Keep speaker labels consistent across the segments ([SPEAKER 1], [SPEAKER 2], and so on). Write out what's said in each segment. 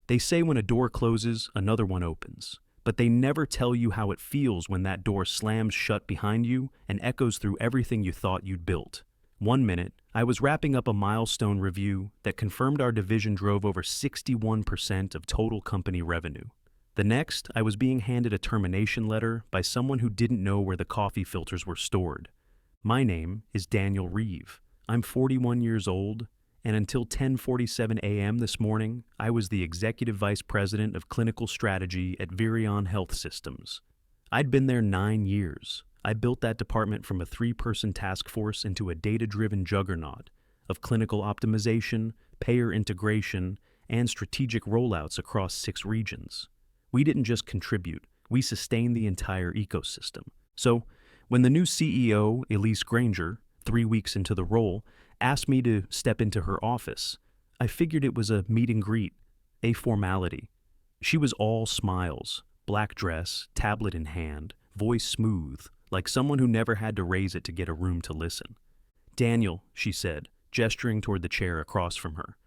[SPEAKER 1] They say when a door closes, another one opens. But they never tell you how it feels when that door slams shut behind you and echoes through everything you thought you'd built. One minute, I was wrapping up a milestone review that confirmed our division drove over 61% of total company revenue. The next, I was being handed a termination letter by someone who didn't know where the coffee filters were stored. My name is Daniel Reeve. I'm 41 years old, and until 10:47 a.m. this morning, I was the Executive Vice President of Clinical Strategy at Virion Health Systems. I'd been there 9 years. I built that department from a 3-person task force into a data-driven juggernaut of clinical optimization, payer integration, and strategic rollouts across 6 regions. We didn't just contribute, we sustained the entire ecosystem. So, when the new CEO, Elise Granger, 3 weeks into the role, asked me to step into her office, I figured it was a meet and greet, a formality. She was all smiles, black dress, tablet in hand, voice smooth, like someone who never had to raise it to get a room to listen. "Daniel," she said, gesturing toward the chair across from her.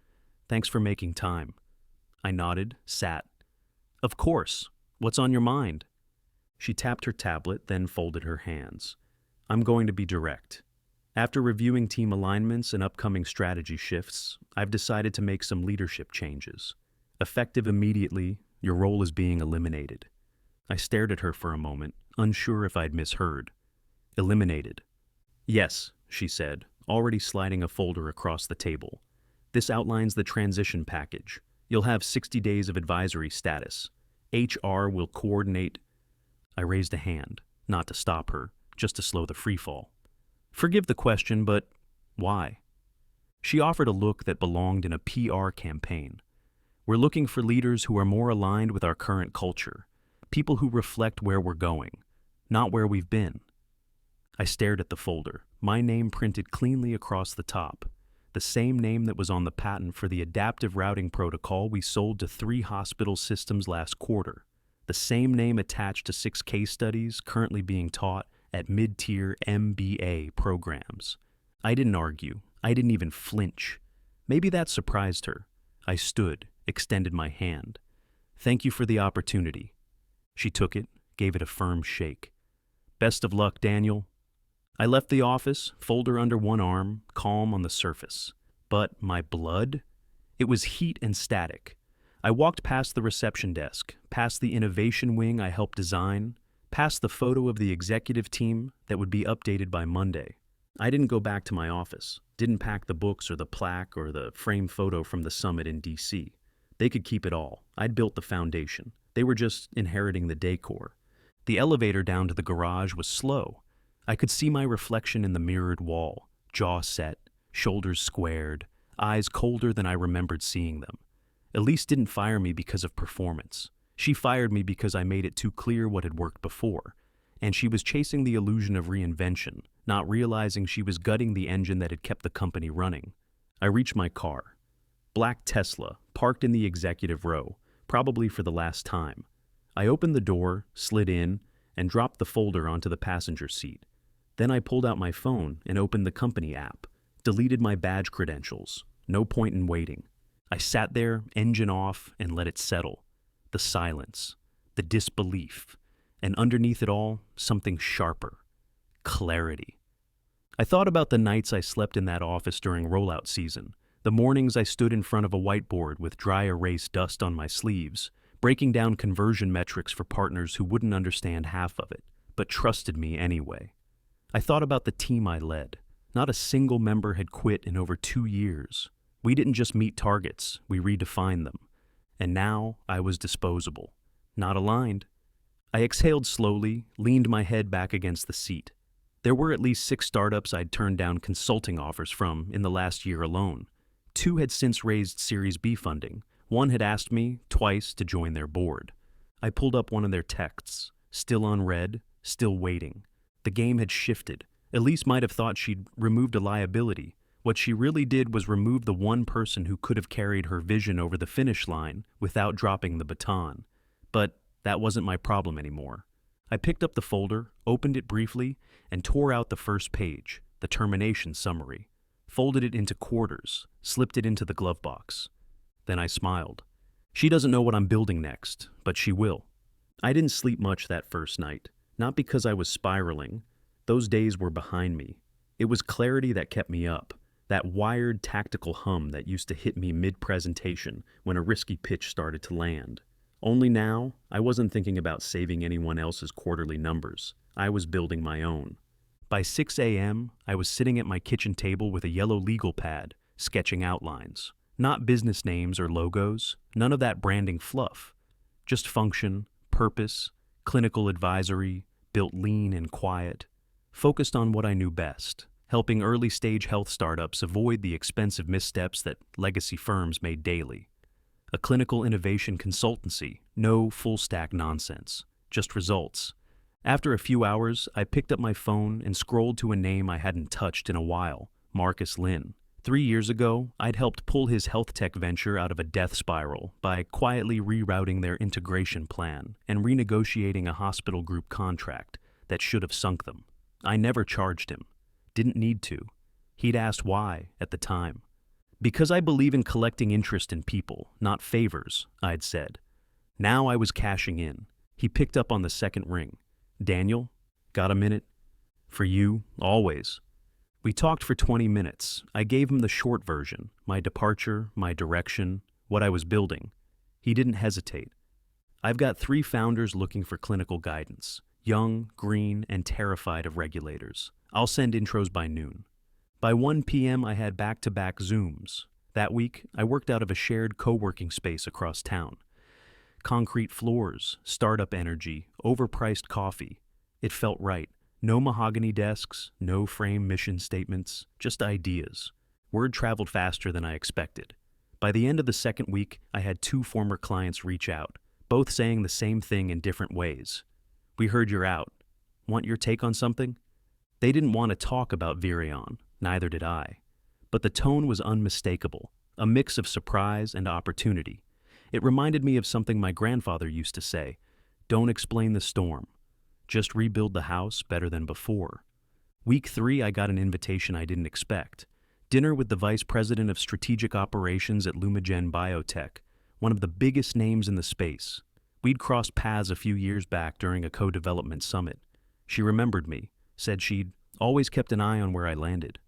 [SPEAKER 1] "Thanks for making time." I nodded, sat. "Of course. What's on your mind?" She tapped her tablet, then folded her hands. "I'm going to be direct. After reviewing team alignments and upcoming strategy shifts, I've decided to make some leadership changes. Effective immediately, your role is being eliminated." I stared at her for a moment, unsure if I'd misheard. "Eliminated?" "Yes," she said, already sliding a folder across the table. "This outlines the transition package. You'll have 60 days of advisory status. HR will coordinate." I raised a hand, not to stop her, just to slow the freefall. "Forgive the question, but why?" She offered a look that belonged in a PR campaign. "We're looking for leaders who are more aligned with our current culture, people who reflect where we're going, not where we've been." I stared at the folder, my name printed cleanly across the top, the same name that was on the patent for the adaptive routing protocol we sold to 3 hospital systems last quarter, the same name attached to 6 case studies currently being taught at mid-tier MBA programs. I didn't argue. I didn't even flinch. Maybe that surprised her. I stood, extended my hand. "Thank you for the opportunity." She took it, gave it a firm shake. "Best of luck, Daniel." I left the office, folder under one arm, calm on the surface. But my blood? It was heat and static. I walked past the reception desk, past the innovation wing I helped design, past the photo of the executive team that would be updated by Monday. I didn't go back to my office, didn't pack the books or the plaque or the frame photo from the summit in DC. They could keep it all. I'd built the foundation. They were just inheriting the decor. The elevator down to the garage was slow. I could see my reflection in the mirrored wall, jaw set, shoulders squared, eyes colder than I remembered seeing them. Elise didn't fire me because of performance. She fired me because I made it too clear what had worked before, and she was chasing the illusion of reinvention, not realizing she was gutting the engine that had kept the company running. I reached my car. Black Tesla, parked in the executive row, probably for the last time. I opened the door, slid in, and dropped the folder onto the passenger seat. Then I pulled out my phone and opened the company app, deleted my badge credentials. No point in waiting. I sat there, engine off, and let it settle. The silence, the disbelief, and underneath it all, something sharper. Clarity. I thought about the nights I slept in that office during rollout season, the mornings I stood in front of a whiteboard with dry erase dust on my sleeves, breaking down conversion metrics for partners who wouldn't understand half of it, but trusted me anyway. I thought about the team I led. Not a single member had quit in over 2 years. We didn't just meet targets, we redefined them. And now I was disposable, not aligned. I exhaled slowly, leaned my head back against the seat. There were at least 6 startups I'd turned down consulting offers from in the last year alone. 2 had since raised Series B funding. 1 had asked me, twice, to join their board. I pulled up one of their texts, still unread, still waiting. The game had shifted. Elise might have thought she'd removed a liability. What she really did was remove the one person who could have carried her vision over the finish line without dropping the baton. But that wasn't my problem anymore. I picked up the folder, opened it briefly, and tore out the first page, the termination summary, folded it into quarters, slipped it into the glove box. Then I smiled. She doesn't know what I'm building next, but she will. I didn't sleep much that first night, not because I was spiraling. Those days were behind me. It was clarity that kept me up, that wired tactical hum that used to hit me mid-presentation when a risky pitch started to land. Only now, I wasn't thinking about saving anyone else's quarterly numbers. I was building my own. By 6 a.m., I was sitting at my kitchen table with a yellow legal pad, sketching outlines. Not business names or logos, none of that branding fluff. Just function, purpose, clinical advisory, built lean and quiet. Focused on what I knew best, helping early-stage health startups avoid the expensive missteps that legacy firms made daily. A clinical innovation consultancy, no full-stack nonsense, just results. After a few hours, I picked up my phone and scrolled to a name I hadn't touched in a while, Marcus Lin. 3 years ago, I'd helped pull his health tech venture out of a death spiral by quietly rerouting their integration plan and renegotiating a hospital group contract that should have sunk them. I never charged him. Didn't need to. He'd asked why at the time. Because I believe in collecting interest in people, not favors, I'd said. Now I was cashing in. He picked up on the second ring. Daniel, got a minute? For you, always. We talked for 20 minutes. I gave him the short version, my departure, my direction, what I was building. He didn't hesitate. I've got 3 founders looking for clinical guidance, young, green, and terrified of regulators. I'll send intros by noon. By 1 p.m., I had back-to-back Zooms. That week, I worked out of a shared co-working space across town. Concrete floors, startup energy, overpriced coffee. It felt right. No mahogany desks, no frame mission statements, just ideas. Word traveled faster than I expected. By the end of the second week, I had 2 former clients reach out, both saying the same thing in different ways. We heard you're out. Want your take on something? They didn't want to talk about Virion, neither did I. But the tone was unmistakable, a mix of surprise and opportunity. It reminded me of something my grandfather used to say, "Don't explain the storm. Just rebuild the house better than before." Week 3, I got an invitation I didn't expect. Dinner with the Vice President of Strategic Operations at Lumigen Biotech, one of the biggest names in the space. We'd crossed paths a few years back during a co-development summit. She remembered me, said she'd always kept an eye on where I landed.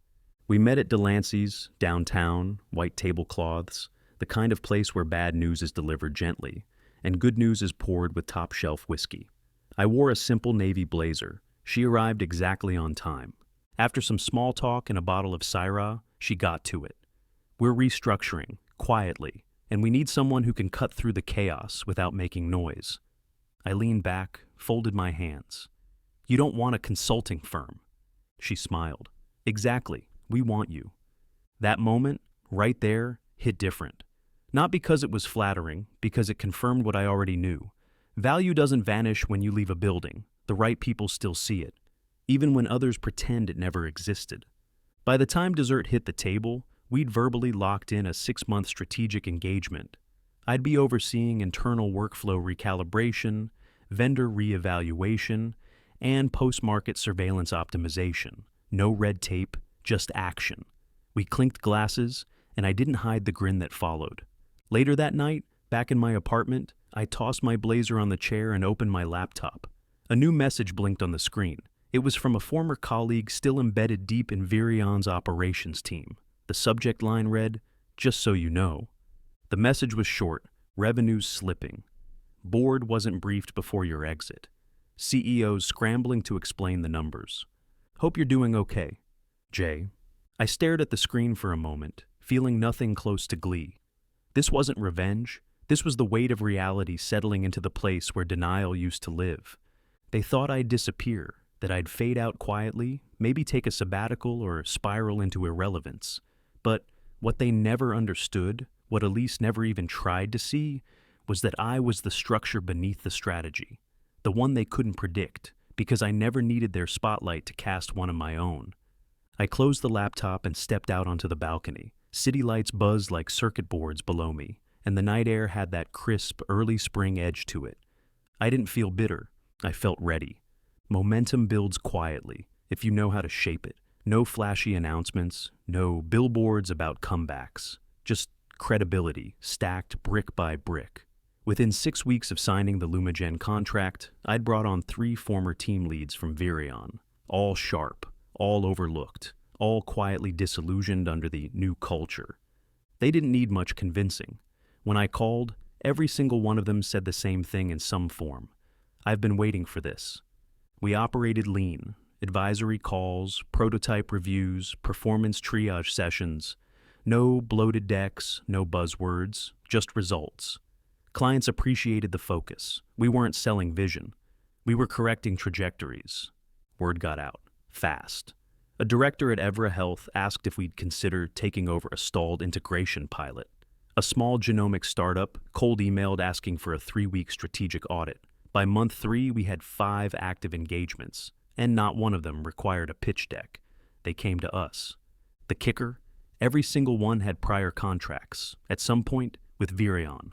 [SPEAKER 1] We met at Delancey's, downtown, white tablecloths, the kind of place where bad news is delivered gently, and good news is poured with top-shelf whiskey. I wore a simple navy blazer. She arrived exactly on time. After some small talk and a bottle of Syrah, she got to it. We're restructuring, quietly, and we need someone who can cut through the chaos without making noise. I leaned back, folded my hands. You don't want a consulting firm. She smiled. Exactly, we want you. That moment, right there, hit different. Not because it was flattering, because it confirmed what I already knew. Value doesn't vanish when you leave a building. The right people still see it, even when others pretend it never existed. By the time dessert hit the table, we'd verbally locked in a 6-month strategic engagement. I'd be overseeing internal workflow recalibration, vendor reevaluation, and post-market surveillance optimization. No red tape, just action. We clinked glasses, and I didn't hide the grin that followed. Later that night, back in my apartment, I tossed my blazer on the chair and opened my laptop. A new message blinked on the screen. It was from a former colleague still embedded deep in Virion's operations team. The subject line read, "Just so you know." The message was short, revenues slipping. Board wasn't briefed before your exit. CEOs scrambling to explain the numbers. Hope you're doing okay. Jay. I stared at the screen for a moment, feeling nothing close to glee. This wasn't revenge. This was the weight of reality settling into the place where denial used to live. They thought I'd disappear, that I'd fade out quietly, maybe take a sabbatical or spiral into irrelevance. But what they never understood, what Elise never even tried to see, was that I was the structure beneath the strategy, the one they couldn't predict, because I never needed their spotlight to cast one of my own. I closed the laptop and stepped out onto the balcony. City lights buzzed like circuit boards below me, and the night air had that crisp, early spring edge to it. I didn't feel bitter. I felt ready. Momentum builds quietly, if you know how to shape it. No flashy announcements, no billboards about comebacks. Just credibility stacked brick by brick. Within 6 weeks of signing the Lumagen contract, I'd brought on 3 former team leads from Virion, all sharp, all overlooked, all quietly disillusioned under the new culture. They didn't need much convincing. When I called, every single one of them said the same thing in some form. I've been waiting for this. We operated lean, advisory calls, prototype reviews, performance triage sessions. No bloated decks, no buzzwords, just results. Clients appreciated the focus. We weren't selling vision. We were correcting trajectories. Word got out. Fast. A director at Evra Health asked if we'd consider taking over a stalled integration pilot. A small genomic startup cold emailed asking for a 3-week strategic audit. By month 3, we had 5 active engagements, and not one of them required a pitch deck. They came to us. The kicker? Every single one had prior contracts, at some point with Virion.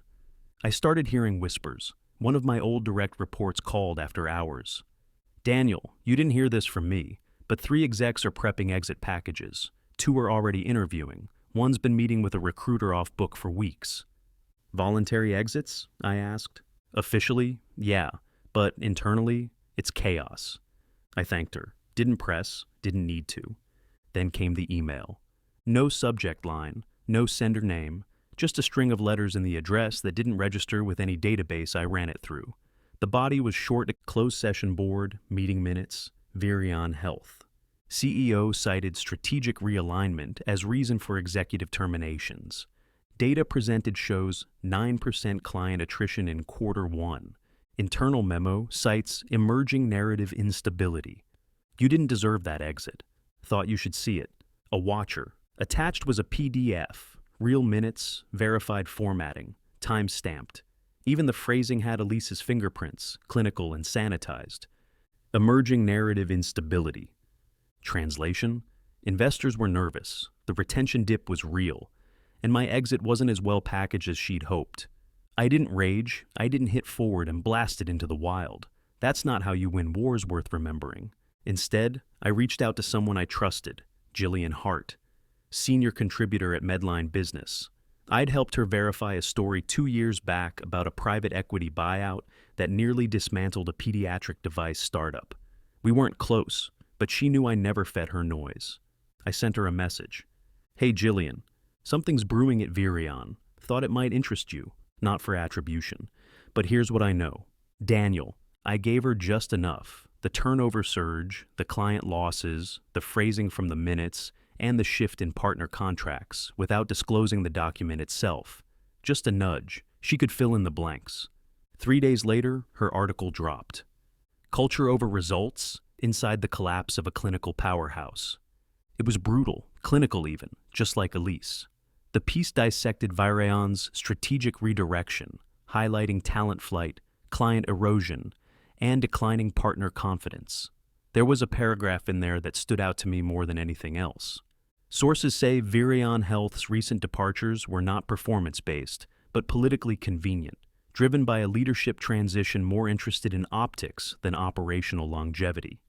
[SPEAKER 1] I started hearing whispers. One of my old direct reports called after hours. "Daniel, you didn't hear this from me, but 3 execs are prepping exit packages. 2 are already interviewing. One's been meeting with a recruiter off book for weeks." "Voluntary exits?" I asked. "Officially, yeah, but internally, it's chaos." I thanked her. Didn't press, didn't need to. Then came the email. No subject line, no sender name, just a string of letters in the address that didn't register with any database I ran it through. The body was short: closed session board, meeting minutes, Virion Health. CEO cited strategic realignment as reason for executive terminations. Data presented shows 9% client attrition in Q1. Internal memo cites emerging narrative instability. "You didn't deserve that exit. Thought you should see it. A watcher." Attached was a PDF, real minutes, verified formatting, time-stamped. Even the phrasing had Elise's fingerprints, clinical and sanitized. Emerging narrative instability. Translation? Investors were nervous, the retention dip was real, and my exit wasn't as well packaged as she'd hoped. I didn't rage, I didn't hit forward and blast it into the wild. That's not how you win wars worth remembering. Instead, I reached out to someone I trusted, Jillian Hart, senior contributor at Medline Business. I'd helped her verify a story 2 years back about a private equity buyout that nearly dismantled a pediatric device startup. We weren't close, but she knew I never fed her noise. I sent her a message. "Hey Jillian, something's brewing at Virion. Thought it might interest you, not for attribution. But here's what I know. Daniel, I gave her just enough. The turnover surge, the client losses, the phrasing from the minutes, and the shift in partner contracts without disclosing the document itself. Just a nudge. She could fill in the blanks." 3 days later, her article dropped. "Culture over results? Inside the collapse of a clinical powerhouse." It was brutal, clinical even, just like Elise. The piece dissected Virion's strategic redirection, highlighting talent flight, client erosion, and declining partner confidence. There was a paragraph in there that stood out to me more than anything else. Sources say Virion Health's recent departures were not performance-based, but politically convenient, driven by a leadership transition more interested in optics than operational longevity.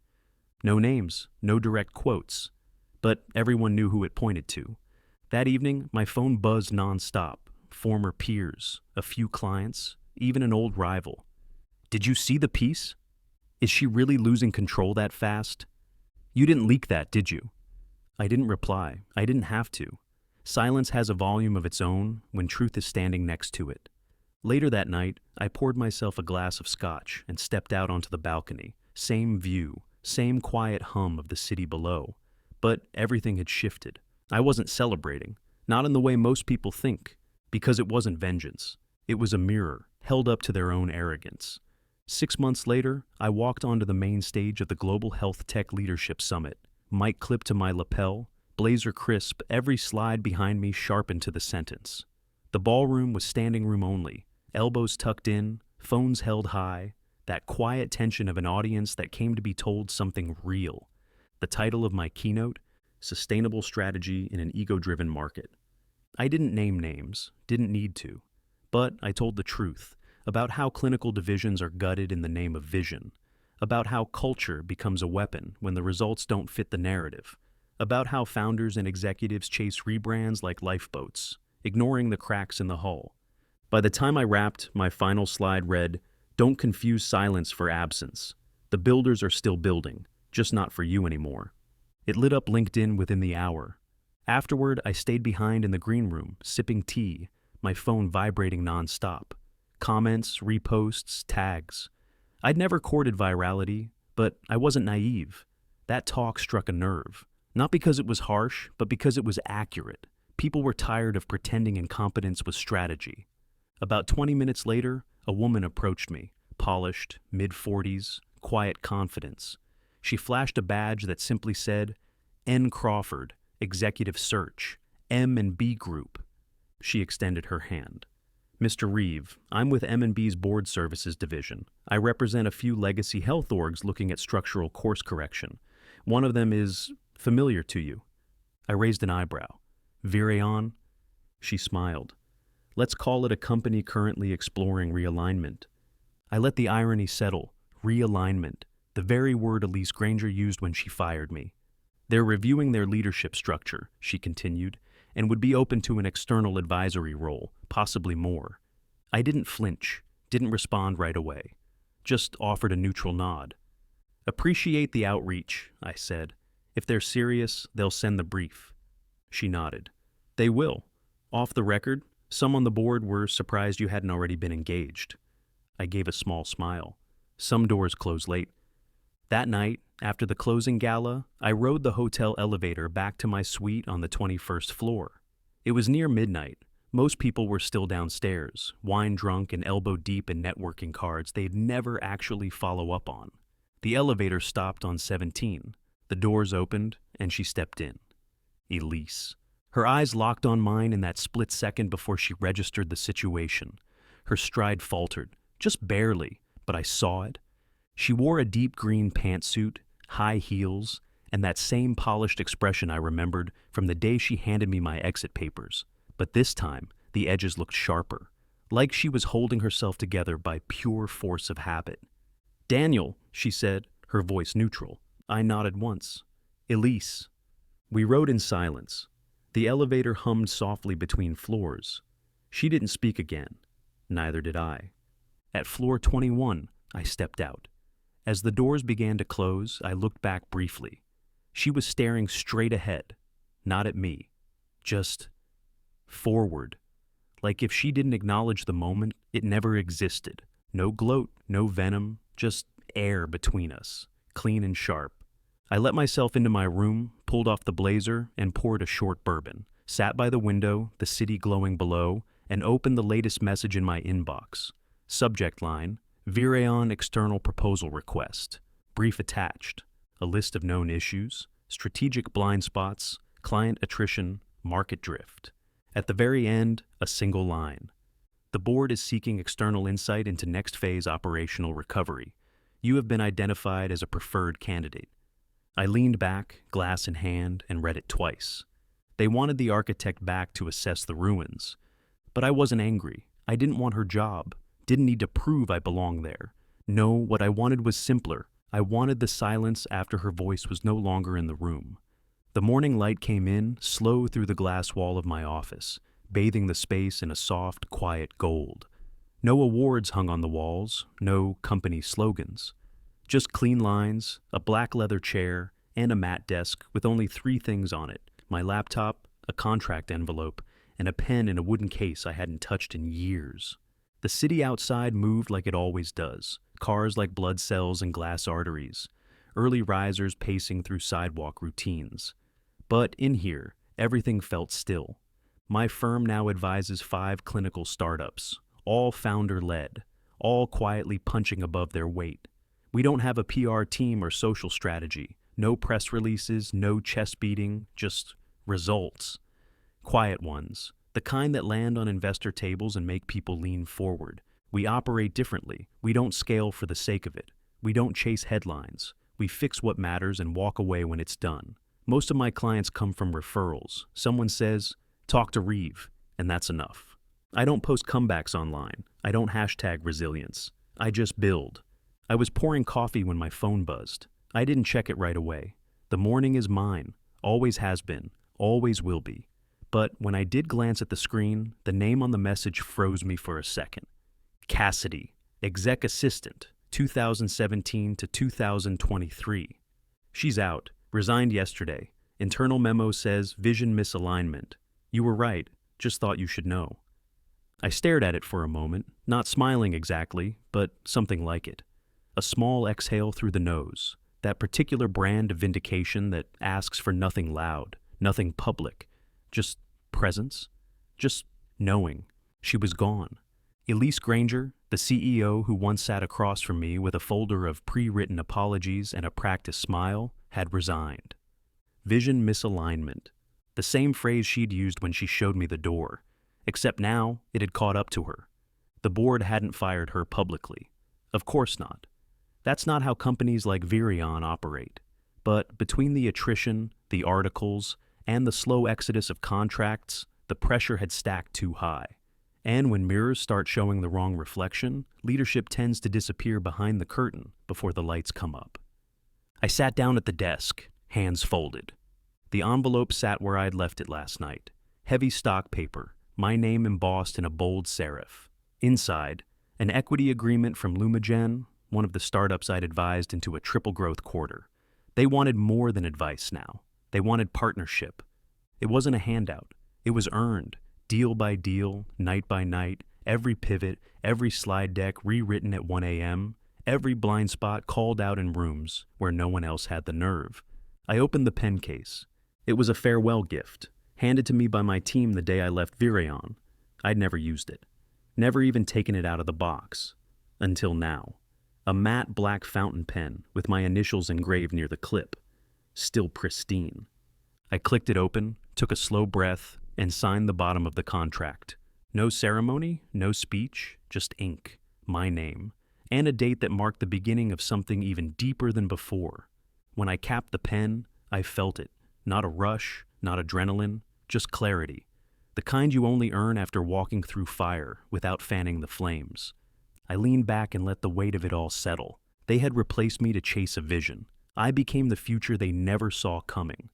[SPEAKER 1] No names, no direct quotes, but everyone knew who it pointed to. That evening, my phone buzzed nonstop. Former peers, a few clients, even an old rival. "Did you see the piece? Is she really losing control that fast? You didn't leak that, did you?" I didn't reply. I didn't have to. Silence has a volume of its own when truth is standing next to it. Later that night, I poured myself a glass of scotch and stepped out onto the balcony. Same view, same quiet hum of the city below. But everything had shifted. I wasn't celebrating, not in the way most people think, because it wasn't vengeance. It was a mirror, held up to their own arrogance. 6 months later, I walked onto the main stage of the Global Health Tech Leadership Summit, mic clipped to my lapel, blazer crisp, every slide behind me sharpened to the sentence. The ballroom was standing room only, elbows tucked in, phones held high, that quiet tension of an audience that came to be told something real. The title of my keynote, Sustainable Strategy in an Ego-Driven Market. I didn't name names, didn't need to, but I told the truth about how clinical divisions are gutted in the name of vision, about how culture becomes a weapon when the results don't fit the narrative, about how founders and executives chase rebrands like lifeboats, ignoring the cracks in the hull. By the time I wrapped, my final slide read, "Don't confuse silence for absence. The builders are still building, just not for you anymore." It lit up LinkedIn within the hour. Afterward, I stayed behind in the green room, sipping tea, my phone vibrating nonstop. Comments, reposts, tags. I'd never courted virality, but I wasn't naive. That talk struck a nerve. Not because it was harsh, but because it was accurate. People were tired of pretending incompetence was strategy. About 20 minutes later, a woman approached me, polished, mid-40s, quiet confidence. She flashed a badge that simply said, N. Crawford, Executive Search, M&B Group. She extended her hand. "Mr. Reeve, I'm with M&B's Board Services Division. I represent a few legacy health orgs looking at structural course correction. One of them is familiar to you." I raised an eyebrow. "Virion?" She smiled. "Let's call it a company currently exploring realignment." I let the irony settle. Realignment. The very word Elise Granger used when she fired me. "They're reviewing their leadership structure," she continued, "and would be open to an external advisory role, possibly more." I didn't flinch, didn't respond right away, just offered a neutral nod. "Appreciate the outreach," I said. "If they're serious, they'll send the brief." She nodded. "They will. Off the record, some on the board were surprised you hadn't already been engaged." I gave a small smile. Some doors close late. That night, after the closing gala, I rode the hotel elevator back to my suite on the 21st floor. It was near midnight. Most people were still downstairs, wine-drunk and elbow-deep in networking cards they'd never actually follow up on. The elevator stopped on 17. The doors opened, and she stepped in. Elise. Her eyes locked on mine in that split second before she registered the situation. Her stride faltered, just barely, but I saw it. She wore a deep green pantsuit, high heels, and that same polished expression I remembered from the day she handed me my exit papers. But this time, the edges looked sharper, like she was holding herself together by pure force of habit. "Daniel," she said, her voice neutral. I nodded once. "Elise." We rode in silence. The elevator hummed softly between floors. She didn't speak again. Neither did I. At floor 21, I stepped out. As the doors began to close, I looked back briefly. She was staring straight ahead, not at me, just forward. Like if she didn't acknowledge the moment, it never existed. No gloat, no venom, just air between us, clean and sharp. I let myself into my room, pulled off the blazer, and poured a short bourbon, sat by the window, the city glowing below, and opened the latest message in my inbox. Subject line, Virion External Proposal Request. Brief attached. A list of known issues, strategic blind spots, client attrition, market drift. At the very end, a single line. The board is seeking external insight into next phase operational recovery. You have been identified as a preferred candidate. I leaned back, glass in hand, and read it twice. They wanted the architect back to assess the ruins. But I wasn't angry. I didn't want her job. Didn't need to prove I belonged there. No, what I wanted was simpler. I wanted the silence after her voice was no longer in the room. The morning light came in, slow through the glass wall of my office, bathing the space in a soft, quiet gold. No awards hung on the walls, no company slogans. Just clean lines, a black leather chair, and a matte desk with only 3 things on it: my laptop, a contract envelope, and a pen in a wooden case I hadn't touched in years. The city outside moved like it always does, cars like blood cells and glass arteries, early risers pacing through sidewalk routines. But in here, everything felt still. My firm now advises 5 clinical startups, all founder-led, all quietly punching above their weight. We don't have a PR team or social strategy, no press releases, no chest beating, just results. Quiet ones. The kind that land on investor tables and make people lean forward. We operate differently. We don't scale for the sake of it. We don't chase headlines. We fix what matters and walk away when it's done. Most of my clients come from referrals. Someone says, "Talk to Reeve," and that's enough. I don't post comebacks online. I don't hashtag resilience. I just build. I was pouring coffee when my phone buzzed. I didn't check it right away. The morning is mine. Always has been. Always will be. But when I did glance at the screen, the name on the message froze me for a second. Cassidy, exec assistant, 2017 to 2023. She's out, resigned yesterday. Internal memo says vision misalignment. You were right, just thought you should know. I stared at it for a moment, not smiling exactly, but something like it. A small exhale through the nose, that particular brand of vindication that asks for nothing loud, nothing public, just presence, just knowing. She was gone. Elise Granger, the CEO who once sat across from me with a folder of pre-written apologies and a practiced smile, had resigned. Vision misalignment, the same phrase she'd used when she showed me the door, except now it had caught up to her. The board hadn't fired her publicly. Of course not. That's not how companies like Virion operate. But between the attrition, the articles, and the slow exodus of contracts, the pressure had stacked too high. And when mirrors start showing the wrong reflection, leadership tends to disappear behind the curtain before the lights come up. I sat down at the desk, hands folded. The envelope sat where I'd left it last night. Heavy stock paper, my name embossed in a bold serif. Inside, an equity agreement from Lumagen, one of the startups I'd advised into a triple growth quarter. They wanted more than advice now. They wanted partnership. It wasn't a handout. It was earned, deal by deal, night by night, every pivot, every slide deck rewritten at 1 a.m., every blind spot called out in rooms where no one else had the nerve. I opened the pen case. It was a farewell gift, handed to me by my team the day I left Virion. I'd never used it. Never even taken it out of the box. Until now. A matte black fountain pen with my initials engraved near the clip. Still pristine. I clicked it open, took a slow breath, and signed the bottom of the contract. No ceremony, no speech, just ink, my name, and a date that marked the beginning of something even deeper than before. When I capped the pen, I felt it. Not a rush, not adrenaline, just clarity. The kind you only earn after walking through fire without fanning the flames. I leaned back and let the weight of it all settle. They had replaced me to chase a vision. I became the future they never saw coming.